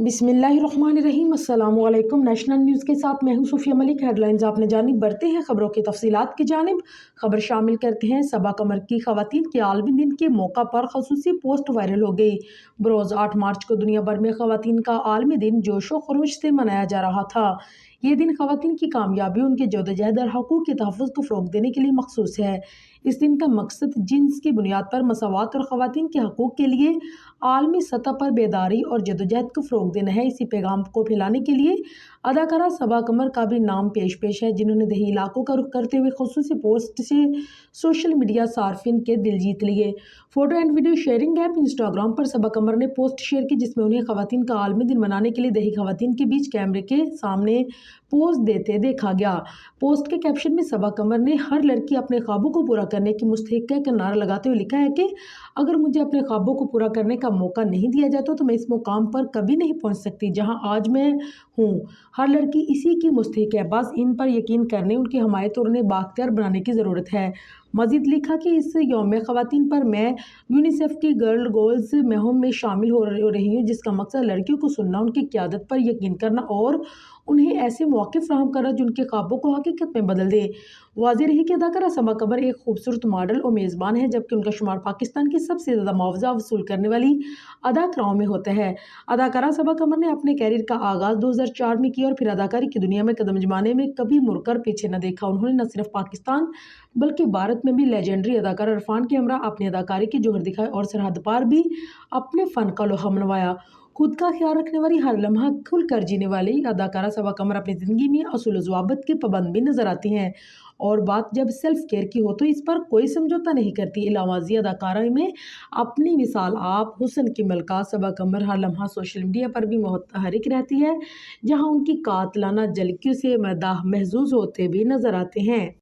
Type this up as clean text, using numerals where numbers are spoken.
बिस्मिल्लाहिर्रहमानिर्रहीम। अस्सलाम वालेकुम। नेशनल न्यूज़ के साथ मैं हूं सूफिया मलिक। हेडलाइंस आपने जानिब बढ़ते हैं खबरों की तफसीलात की जानिब। खबर शामिल करते हैं सबा कमर की खवातीन के आलमी दिन के मौका पर खसूसी पोस्ट वायरल हो गई। बरोज़ 8 मार्च को दुनिया भर में खवातीन का आलमी दिन जोशो खरोश से मनाया जा रहा था। ये दिन खवातीन की कामयाबी, उनके जद्दोजहद और हकूक़ के तहफ़्फ़ुज़ को फ़रोग़ देने के लिए मखसूस है। इस दिन का मकसद जिन्स की बुनियाद पर मसावात और खवातीन के हकूक़ के लिए आलमी सतह पर बेदारी और जद्दोजहद को फ़रोग़ देना है। इसी पैगाम को फैलाने के लिए अदाकारा सबा कमर का भी नाम पेश है, जिन्होंने दही इलाकों का रुख करते हुए खसूसी पोस्ट से सोशल मीडिया सार्फिन के दिल जीत लिए। Photo and video sharing app Instagram पर सबा कमर ने पोस्ट शेयर की, जिसमें उन्हें खवातीन का आलमी दिन मनाने के लिए दही खवातीन के बीच कैमरे के सामने पोज देते देखा गया। पोस्ट के कैप्शन में सबा कमर ने हर लड़की अपने ख्वाबों को पूरा करने की मुस्तहिक का नारा लगाते हुए लिखा है कि अगर मुझे अपने ख्वाबों को पूरा करने का मौका नहीं दिया जाता तो मैं इस मुकाम पर कभी नहीं पहुंच सकती जहां आज मैं हूं। हर लड़की इसी की मुस्तहिक है, बस इन पर यकीन करने, उनकी हमायत और उन्हें बाख्तियार बनाने की ज़रूरत है। मज़ीद लिखा कि इस यौम ख़वातीन पर मैं यूनिसेफ की गर्ल गोल्स मुहिम में शामिल हो रही हूँ, जिसका मकसद लड़कियों को सुनना, उनकी क़यादत पर यकीन करना और उन्हें ऐसे मौक़े फ़राहम करना जो उनके ख्वाबों को हकीकत में बदल दे। वाज़ेह रही कि अदाकारा सबा कमर एक खूबसूरत मॉडल और मेज़बान है, जबकि उनका शुमार पाकिस्तान की सबसे ज़्यादा मुआवजा वसूल करने वाली अदाकाराओं में होता है। अदाकारा सबा कमर ने अपने कैरियर का आगाज़ 2004 में किया और फिर अदाकारी की दुनिया में कदम जमाने में कभी मुड़कर पीछे न देखा। उन्होंने न सिर्फ पाकिस्तान बल्कि भारत में भी लेजेंडरी अदाकार इरफान के हमरा अपनी अदाकारी के जोहर दिखाए और सरहद पार भी अपने फ़न का लोहा मनवाया। खुद का ख्याल रखने वाली, हर लम्हा खुल कर जीने वाली अदाकारा सबा कमर अपनी ज़िंदगी में असूल ज़वाबित की पाबंद भी नज़र आती हैं और बात जब सेल्फ केयर की हो तो इस पर कोई समझौता नहीं करती। इलावाज़ी अदाकारा में अपनी मिसाल आप हुस्न की मलका सबा कमर हर लम्हा सोशल मीडिया पर भी मुतहरिक रहती है, जहाँ उनकी कातलाना झलकियों से मदाह महसूस होते भी नज़र आते हैं।